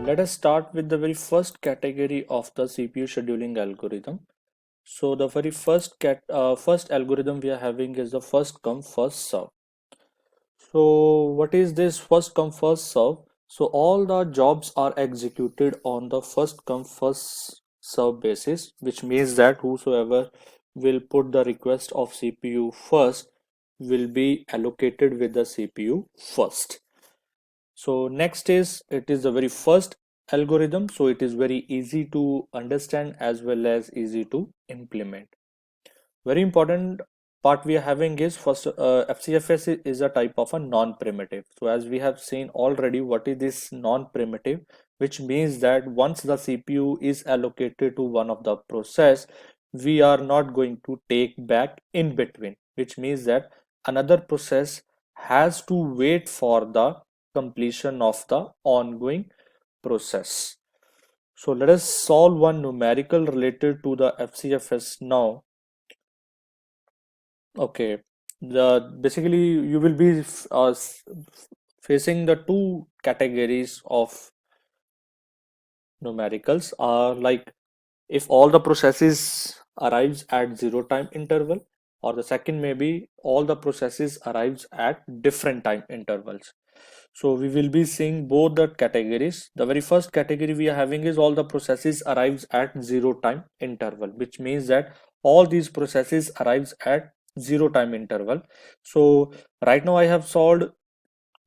let us start with the very first category of the CPU scheduling algorithm. So the very first algorithm we are having is the first come first serve. So what is this first come first serve? So all the jobs are executed on the first come first serve basis, which means that whosoever will put the request of CPU first will be allocated with the CPU first. So next is it is the very first algorithm, so it is very easy to understand as well as easy to implement. Very important part we are having is first FCFS is a type of a non-primitive. So as we have seen already, what is this non-primitive, which means that once the CPU is allocated to one of the process, we are not going to take back in between, which means that another process has to wait for the completion of the ongoing process. So let us solve one numerical related to the FCFS now. Okay, the basically you will be facing the two categories of numericals are like if all the processes arrives at zero time interval, or the second may be all the processes arrives at different time intervals. So we will be seeing both the categories. The very first category we are having is all the processes arrives at zero time interval, which means that all these processes arrives at zero time interval. So right now I have solved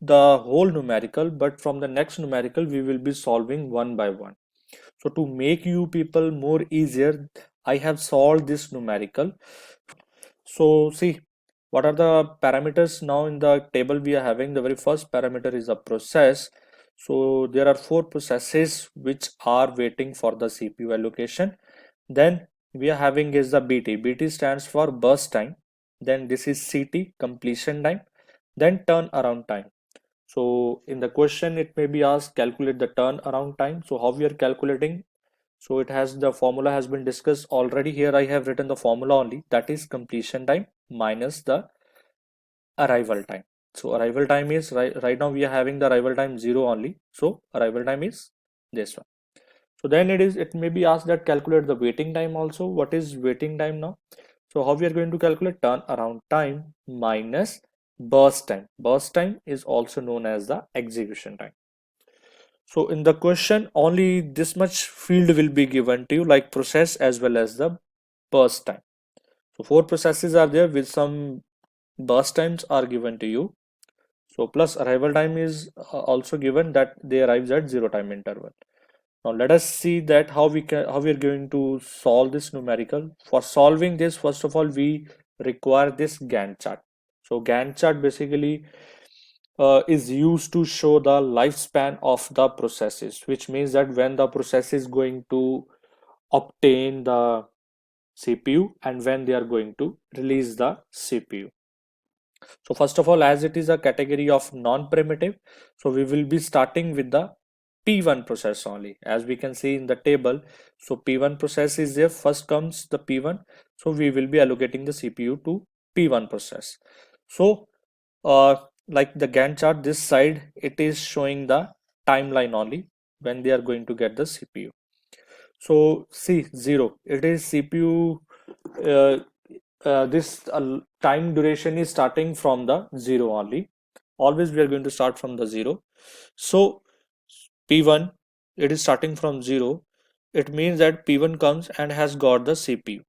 the whole numerical, but from the next numerical we will be solving one by one. So to make you people more easier, I have solved this numerical. So see, what are the parameters now in the table we are having? The very first parameter is a process. So there are four processes which are waiting for the CPU allocation. Then we are having is the BT. BT stands for burst time. Then this is CT, completion time. Then turnaround time. So in the question, it may be asked calculate the turnaround time. So how we are calculating? So it has the formula has been discussed already. Here I have written the formula only, that is completion time minus the arrival time. So arrival time is right now we are having the arrival time 0 only. So arrival time is this one. So then it may be asked that calculate the waiting time also. What is waiting time now? So how we are going to calculate turnaround time minus burst time. Burst time is also known as the execution time. So in the question, only this much field will be given to you, like process as well as the burst time. So four processes are there with some burst times are given to you. So plus arrival time is also given that they arrives at zero time interval. Now let us see that how we are going to solve this numerical. For solving this, first of all, we require this Gantt chart. So Gantt chart basically is used to show the lifespan of the processes, which means that when the process is going to obtain the CPU and when they are going to release the CPU. So first of all, as it is a category of non-primitive, so we will be starting with the P1 process only. As we can see in the table, so P1 process is there, first comes the P1, so we will be allocating the CPU to P1 process. So uh, like the Gantt chart, this side it is showing the timeline only when they are going to get the CPU. So see 0, it is CPU. uh, this time duration is starting from the 0 only. Always we are going to start from the 0. So P1, it is starting from 0. It means that P1 comes and has got the CPU.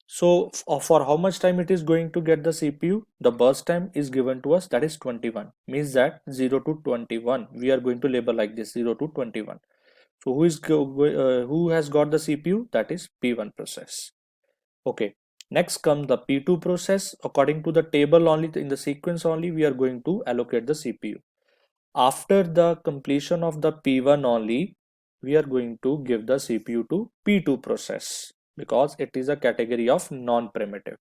So for how much time it is going to get the CPU? The burst time is given to us, that is 21. Means that 0 to 21. We are going to label like this, 0 to 21. So who has got the CPU? That is P1 process. Okay. Next comes the P2 process. According to the table only, in the sequence only, we are going to allocate the CPU. After the completion of the P1 only, we are going to give the CPU to P2 process because it is a category of non-primitive.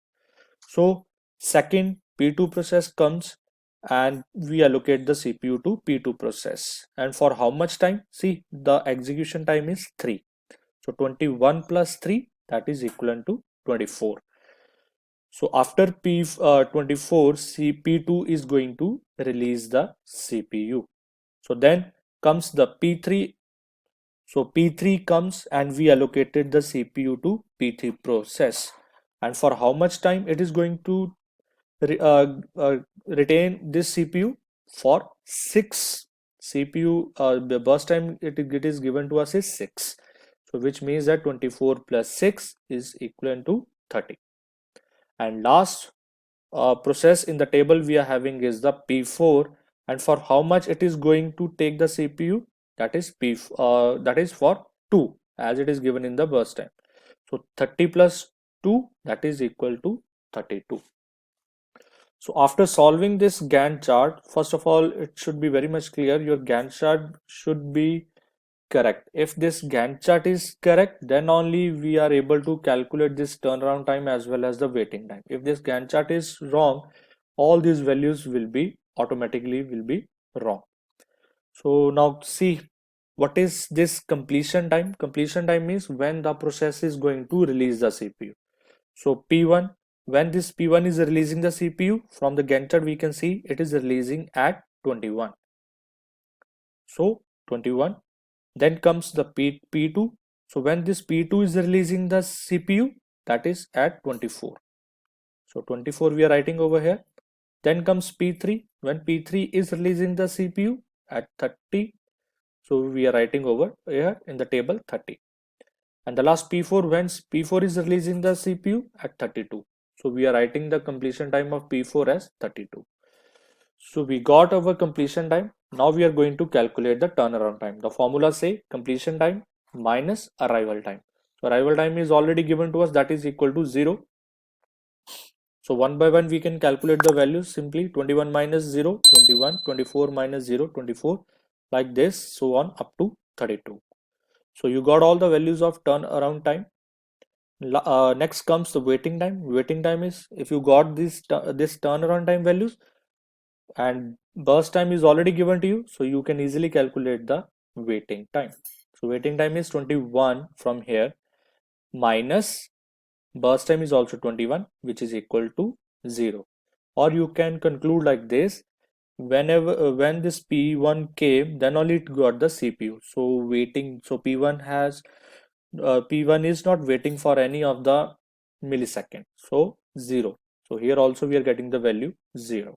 So second P2 process comes and we allocate the CPU to P2 process. And for how much time? See, the execution time is 3. So 21 plus 3, that is equivalent to 24. So after P24, CP2 is going to release the CPU. So then comes the P3 So P3 comes and we allocated the CPU to P3 process. And for how much time it is going to re- uh, uh, retain this CPU? For 6 CPU, the burst time it is given to us is 6. So which means that 24 plus 6 is equivalent to 30. And last process in the table we are having is the P4, and for how much it is going to take the CPU, that is that is for 2 as it is given in the burst time. So 30 plus 2, that is equal to 32. So after solving this Gantt chart, first of all, it should be very much clear your Gantt chart should be correct. If this Gantt chart is correct, then only we are able to calculate this turnaround time as well as the waiting time. If this Gantt chart is wrong, all these values will be automatically will be wrong. So now see, what is this completion time? Completion time means when the process is going to release the CPU. So P1, when this P1 is releasing the CPU from the Gantt chart, we can see it is releasing at 21. So 21. Then comes the P2. So when this P2 is releasing the CPU, that is at 24. So 24 we are writing over here. Then comes P3. When P3 is releasing the CPU at 30. So we are writing over here in the table 30. And the last P4, when P4 is releasing the CPU at 32. So we are writing the completion time of P4 as 32. So we got our completion time. Now we are going to calculate the turnaround time. The formula say completion time minus arrival time. So arrival time is already given to us, that is equal to 0. So one by one we can calculate the values simply. 21 minus 0, 21, 24 minus 0, 24, like this, so on up to 32. So you got all the values of turnaround time. Next comes the waiting time. Waiting time is, if you got this turnaround time values and burst time is already given to you, so you can easily calculate the waiting time. So waiting time is 21 from here, minus burst time is also 21, which is equal to 0. Or you can conclude like this: whenever when this P1 came, then only it got the CPU. So waiting, so P1 is not waiting for any of the millisecond, so 0. So here also we are getting the value 0.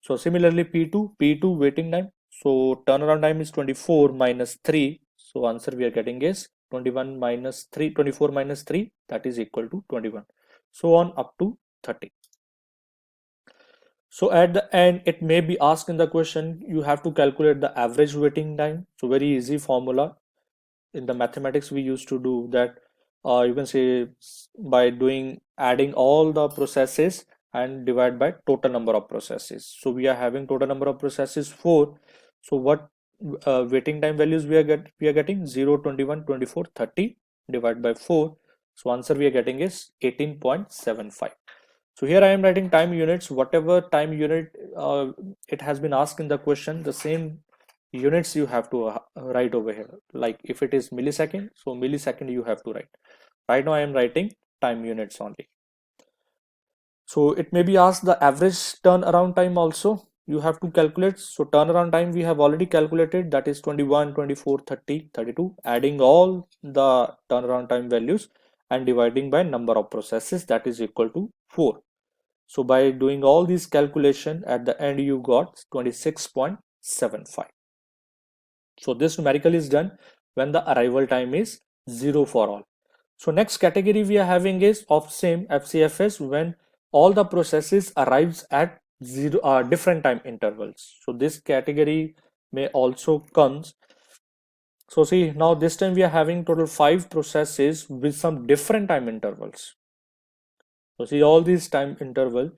So similarly P2 waiting time. So turnaround time is 24 minus 3. So answer we are getting is 21 minus 3, 24 minus 3, that is equal to 21. So on up to 30. So at the end, it may be asked in the question, you have to calculate the average waiting time. So very easy formula. In the mathematics we used to do that, you can say by doing adding all the processes and divide by total number of processes. So we are having total number of processes 4. So what waiting time values we are getting 0, 21, 24, 30 divided by 4. So answer we are getting is 18.75. So here I am writing time units, whatever time unit it has been asked in the question, the same units you have to write over here. Like if it is millisecond, so millisecond you have to write. Right now I am writing time units only. So it may be asked the average turnaround time also you have to calculate. So turnaround time we have already calculated, that is 21, 24, 30, 32, adding all the turnaround time values and dividing by number of processes, that is equal to 4. So by doing all these calculation, at the end you got 26.75. So this numerical is done when the arrival time is 0 for all. So next category we are having is of same FCFS, when all the processes arrives at zero different time intervals. So this category may also comes. So see, now this time we are having total 5 processes with some different time intervals. So see, all these time interval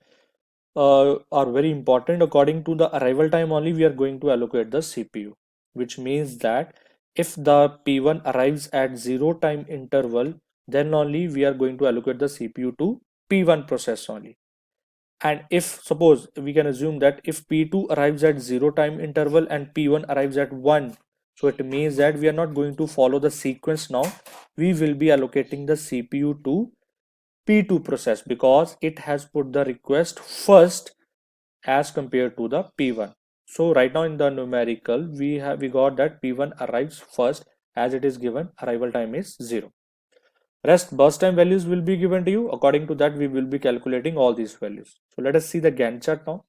are very important. According to the arrival time only we are going to allocate the CPU, which means that if the P1 arrives at 0 time interval, then only we are going to allocate the CPU to P1 process only. And if suppose we can assume that if P2 arrives at 0 time interval and P1 arrives at 1, so it means that we are not going to follow the sequence now. We will be allocating the CPU to P2 process because it has put the request first as compared to the P1. So right now in the numerical we got that P1 arrives first as it is given arrival time is 0. Rest burst time values will be given to you. According to that, we will be calculating all these values. So let us see the Gantt chart now.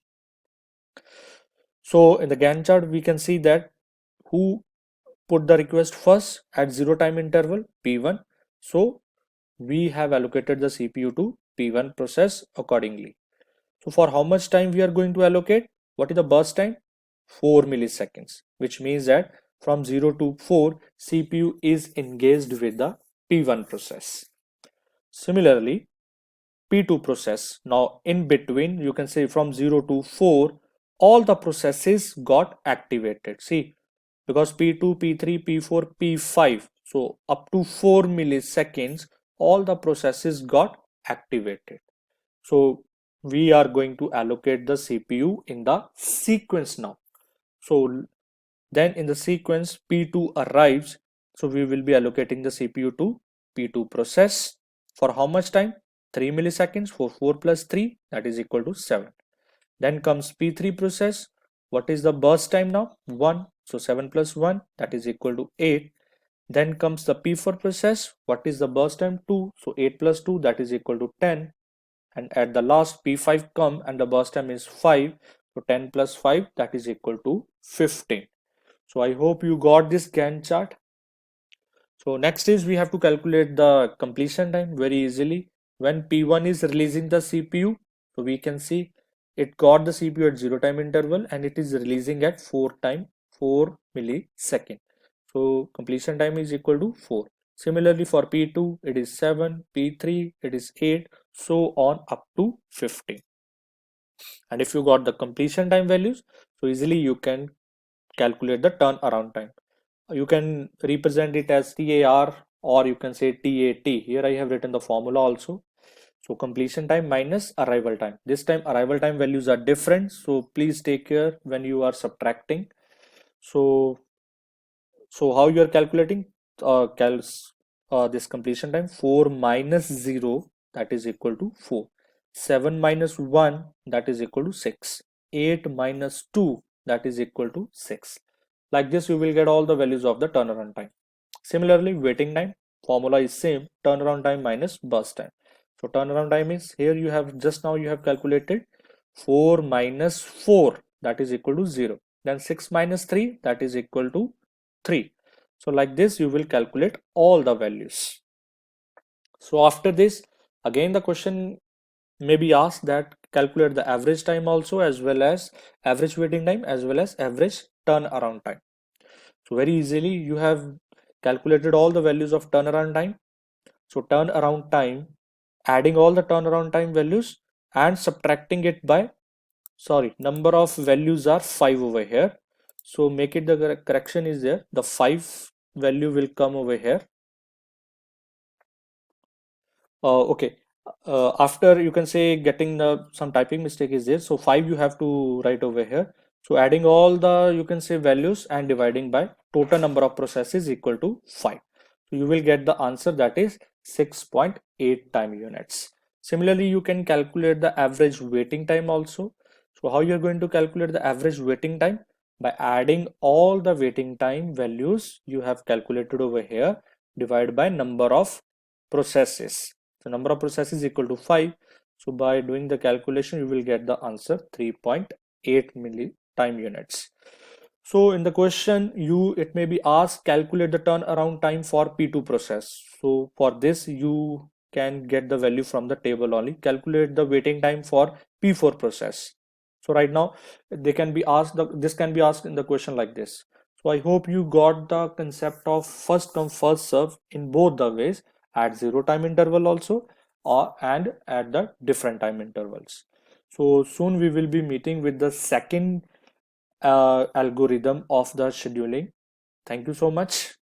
So in the Gantt chart, we can see that who put the request first at 0 time interval P1. So we have allocated the CPU to P1 process accordingly. So for how much time we are going to allocate? What is the burst time? 4 milliseconds, which means that from 0 to 4, CPU is engaged with the P1 process. Similarly, P2 process. Now in between, you can say from 0 to 4, all the processes got activated. See, because P2, P3, P4, P5, so up to 4 milliseconds, all the processes got activated. So we are going to allocate the CPU in the sequence now. So then in the sequence P2 arrives, so we will be allocating the CPU to P2 process for how much time? 3 milliseconds. For 4 plus 3, that is equal to 7. Then comes P3 process. What is the burst time now? 1. So 7 plus 1, that is equal to 8. Then comes the P4 process. What is the burst time? 2. So 8 plus 2, that is equal to 10. And at the last P5 come and the burst time is 5. So 10 plus 5, that is equal to 15. So I hope you got this Gantt chart. So next is we have to calculate the completion time very easily. When P1 is releasing the CPU, so we can see it got the CPU at 0 time interval and it is releasing at 4 millisecond. So completion time is equal to 4. Similarly for P2 it is 7, P3 it is 8, so on up to 15. And if you got the completion time values, so easily you can calculate the turnaround time. You can represent it as TAR or you can say TAT. Here I have written the formula also. So completion time minus arrival time. This time arrival time values are different. So please take care when you are subtracting. So how you are calculating this completion time? 4 minus 0, that is equal to 4. 7 minus 1, that is equal to 6. 8 minus 2, that is equal to 6. Like this you will get all the values of the turnaround time. Similarly waiting time formula is same, turnaround time minus burst time. So turnaround time is, here you have just now you have calculated 4 minus 4, that is equal to 0. Then 6 minus 3, that is equal to 3. So like this you will calculate all the values. So after this, again the question may be asked that calculate the average time also, as well as average waiting time, as well as average turnaround time. So very easily you have calculated all the values of turnaround time. So turnaround time, adding all the turnaround time values and subtracting it by, sorry, number of values are 5 over here. So make it, the correction is there, the 5 value will come over here. Okay, after you can say getting the some typing mistake is there, so 5 you have to write over here. So adding all the, you can say, values and dividing by total number of processes equal to 5. So you will get the answer, that is 6.8 time units. Similarly you can calculate the average waiting time also. So how you are going to calculate the average waiting time? By adding all the waiting time values you have calculated over here, divided by number of processes. So number of processes equal to 5. So by doing the calculation, you will get the answer 3.8 milli time units. So in the question, it may be asked calculate the turnaround time for P2 process. So for this, you can get the value from the table only. Calculate the waiting time for P4 process. So right now, they can be asked. This can be asked in the question like this. So I hope you got the concept of first come first serve in both the ways, at 0 time interval also, or and at the different time intervals. So soon we will be meeting with the second algorithm of the scheduling. Thank you so much.